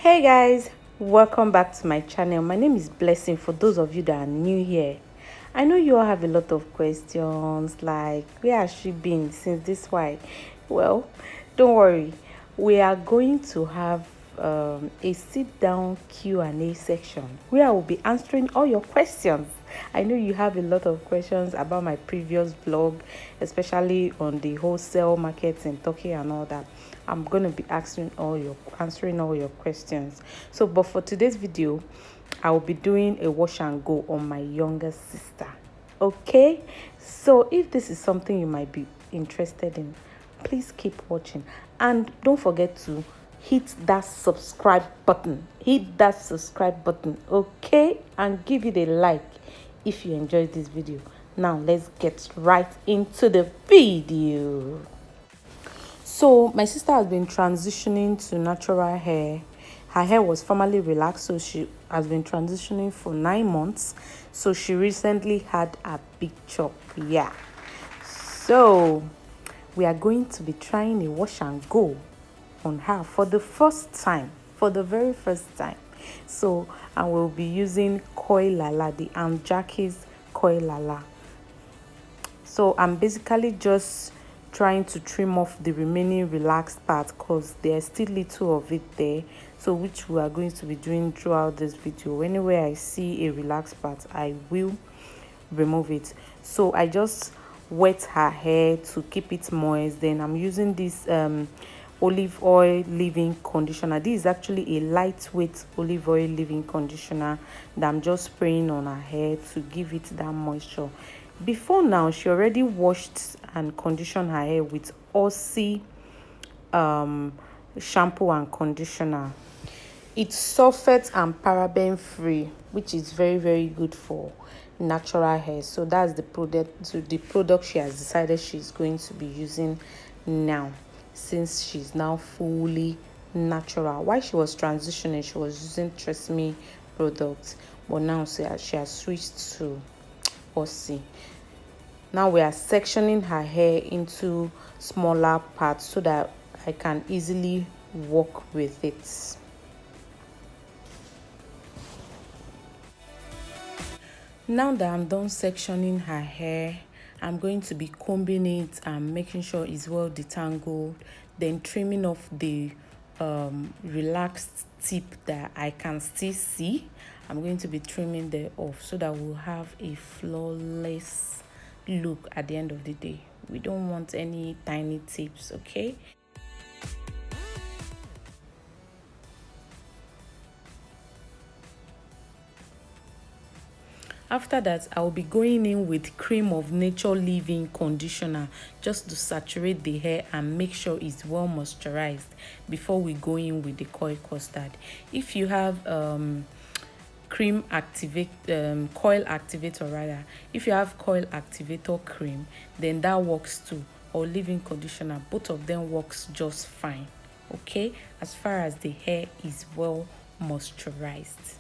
Hey guys, welcome back to my channel. My name is Blessing. For those of you that are new here, I know you all have a lot of questions like where has she been since this why. Well, don't worry, we are going to have a sit down Q&A section where I will be answering all your questions. I know you have a lot of questions about my previous vlog, especially on the wholesale markets in Turkey and all that. I'm going to be answering all your questions. So, but for today's video, I will be doing a wash and go on my younger sister. Okay? So, if this is something you might be interested in, please keep watching and don't forget to hit that subscribe button. Okay? And give it a like if you enjoyed this video. Now, let's get right into the video. So my sister has been transitioning to natural hair. Her hair was formerly relaxed, so she has been transitioning for 9 months. So she recently had a big chop. Yeah. So we are going to be trying a wash and go on her for the first time, for the very first time. So I will be using Koi Lala, the Aunt Jackie's Koi Lala. So I'm basically just trying to trim off the remaining relaxed part because there's still little of it there, so which we are going to be doing throughout this video. Whenever I see a relaxed part, I will remove it. So I just wet her hair to keep it moist. Then I'm using this olive oil leave-in conditioner. This is actually a lightweight olive oil leave-in conditioner that I'm just spraying on her hair to give it that moisture. Before now, she already washed and conditioned her hair with Aussie shampoo and conditioner. It's sulfate and paraben free, which is very good for natural hair. So that's the product she has decided she's going to be using now, since she's now fully natural. While she was transitioning, she was using Tresemme products, but now she has switched to Aussie. Now we are sectioning her hair into smaller parts so that I can easily work with it. Now that I'm done sectioning her hair, I'm going to be combing it and making sure it's well detangled, then trimming off the relaxed tip that I can still see. I'm going to be trimming them off so that we'll have a flawless look at the end of the day. We don't want any tiny tips, okay? After that, I will be going in with cream of nature leave-in conditioner just to saturate the hair and make sure it's well moisturized before we go in with the coil custard. If you have coil activator rather, if you have coil activator cream, then that works too, or leave-in conditioner, both of them works just fine, okay, as far as the hair is well moisturized.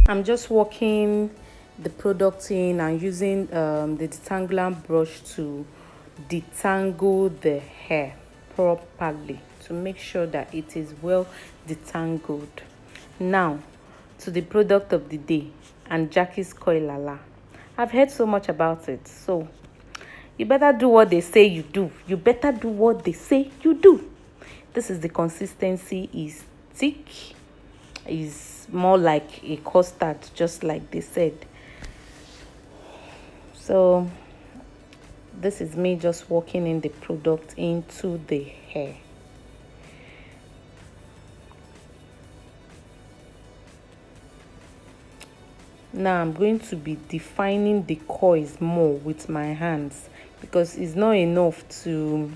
I'm just working the product in and using the detangler brush to detangle the hair properly to make sure that it is well detangled. Now to the product of the day, and Jackie's Koi Lala. I've heard so much about it, so you better do what they say you do. You better do what they say you do. This is the consistency, is thick, is more like a custard, just like they said. So this is me just working in the product into the hair. Now I'm going to be defining the coils more with my hands because it's not enough to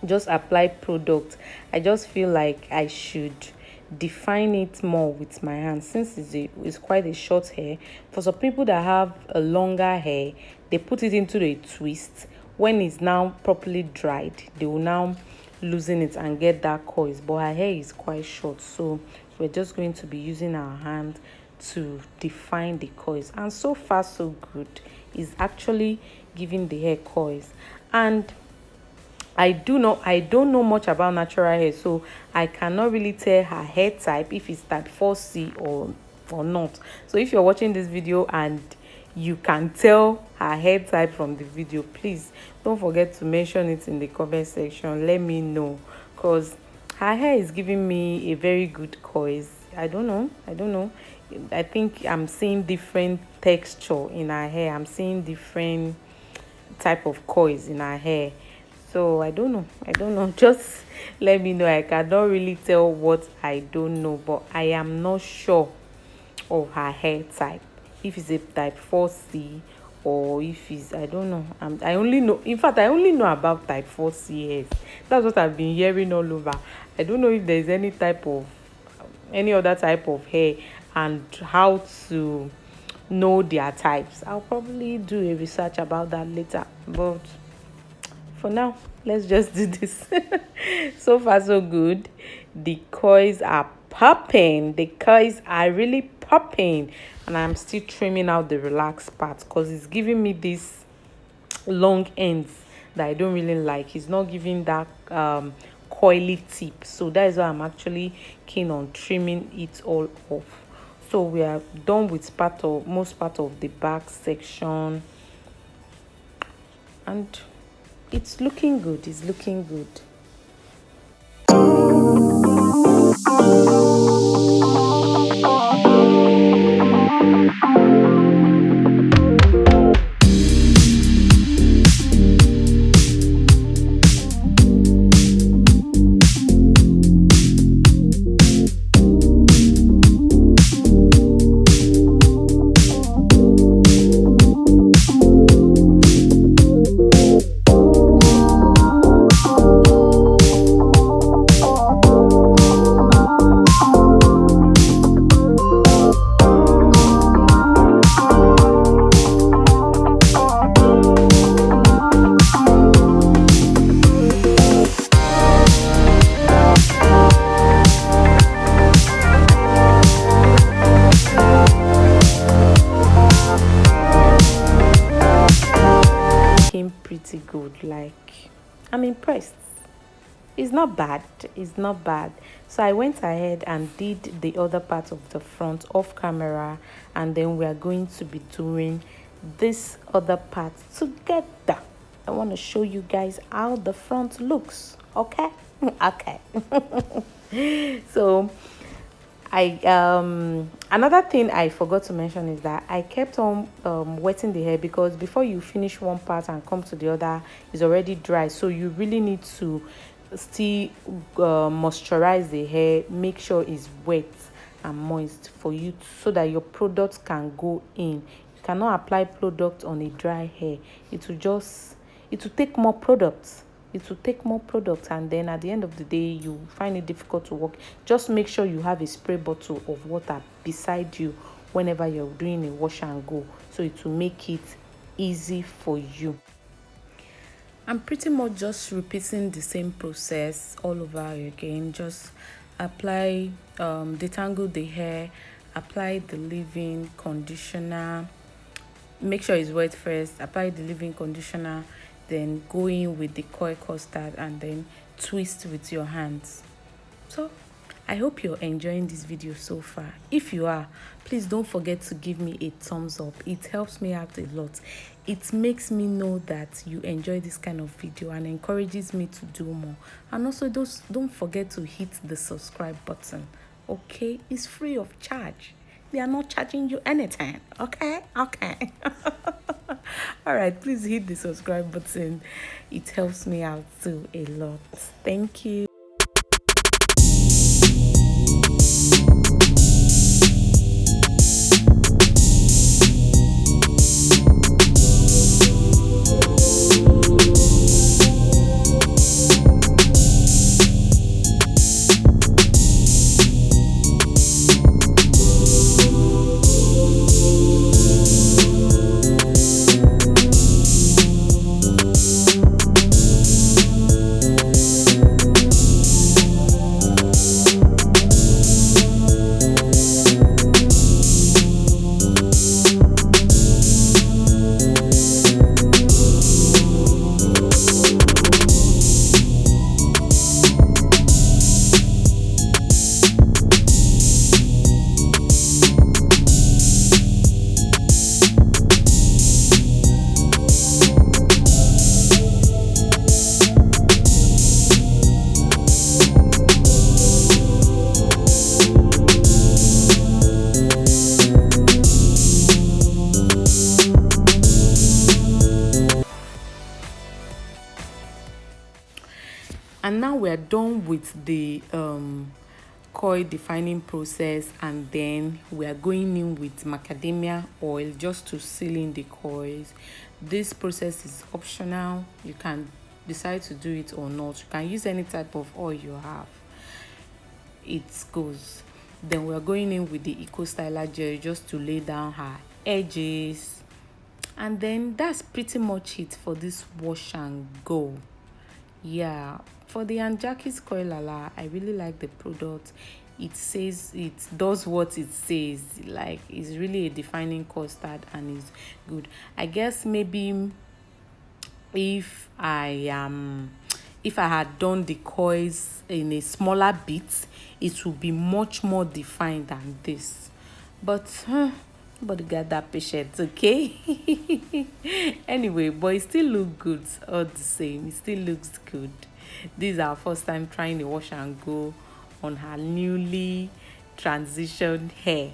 just apply product. I just feel like I should define it more with my hands, since it's quite a short hair. For some people that have a longer hair, they put it into a twist, when it's now properly dried, they will now loosen it and get that coils. But her hair is quite short, so we're just going to be using our hand to define the coils. And so far so good. It's actually giving the hair coils. And I don't know much about natural hair, so I cannot really tell her hair type, if it's type 4C or not. So if you're watching this video and you can tell her hair type from the video, please don't forget to mention it in the comment section. Let me know, because her hair is giving me a very good coils. I don't know. I think I'm seeing different texture in her hair. I'm seeing different type of coils in her hair. So I don't know. Just let me know. I cannot really tell what I don't know, but I am not sure of her hair type, if it's a type 4C or if it's, I don't know. I only know, in fact, I only know about type 4C hairs. That's what I've been hearing all over. I don't know if there's any other type of hair and how to know their types. I'll probably do a research about that later, but for now, let's just do this. So far so good. The coils are popping. The coils are really popping, and I'm still trimming out the relaxed part because it's giving me this long ends that I don't really like. It's not giving that coily tip, so that is why I'm actually keen on trimming it all off. So we are done with most part of the back section, and it's looking good. It's looking good. Pretty good. Like, I'm impressed. It's not bad. So I went ahead and did the other part of the front off camera, and then we are going to be doing this other part together. I want to show you guys how the front looks. Okay. So another thing I forgot to mention is that I kept on wetting the hair, because before you finish one part and come to the other, it's already dry. So you really need to still moisturize the hair, make sure it's wet and moist for you, so that your product can go in. You cannot apply product on a dry hair. It will take more products. And then at the end of the day, you find it difficult to work. Just make sure you have a spray bottle of water beside you whenever you're doing a wash and go, so it will make it easy for you. I'm pretty much just repeating the same process all over again. Just apply detangle the hair, apply the leave-in conditioner, make sure it's wet first, apply the leave-in conditioner, then go in with the coil custard and then twist with your hands. So I hope you're enjoying this video so far. If you are, please don't forget to give me a thumbs up. It helps me out a lot. It makes me know that you enjoy this kind of video and encourages me to do more. And also don't forget to hit the subscribe button. Okay, it's free of charge. They are not charging you anything. Okay. All right, please hit the subscribe button. It helps me out too a lot. Thank you. And now we're done with the coil defining process, and then we are going in with macadamia oil just to seal in the coils. This process is optional. You can decide to do it or not. You can use any type of oil you have. It goes. Then we're going in with the Eco Styler gel just to lay down her edges. And then that's pretty much it for this wash and go. Yeah, for the Aunt Jackie's Coil Lala, I really like the product. It says, it does what it says. Like, it's really a defining custard and is good. I guess maybe if I had done the coils in a smaller bit, it would be much more defined than this. But nobody got that patience, okay? Anyway, but it still looks good all the same. It still looks good. This is our first time trying a wash and go on her newly transitioned hair.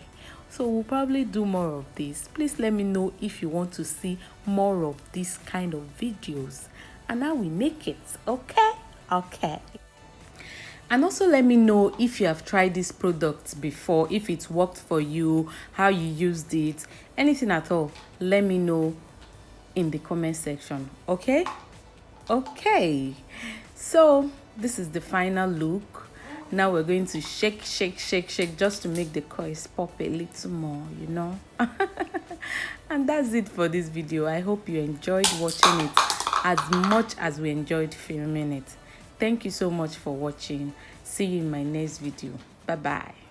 So we'll probably do more of this. Please let me know if you want to see more of this kind of videos and how we make it, okay? Okay. And also let me know if you have tried this product before, if it worked for you, how you used it, anything at all. Let me know in the comment section, okay? Okay, so this is the final look. Now we're going to shake just to make the coils pop a little more, you know. And that's it for this video. I hope you enjoyed watching it as much as we enjoyed filming it. Thank you so much for watching. See you in my next video. Bye bye.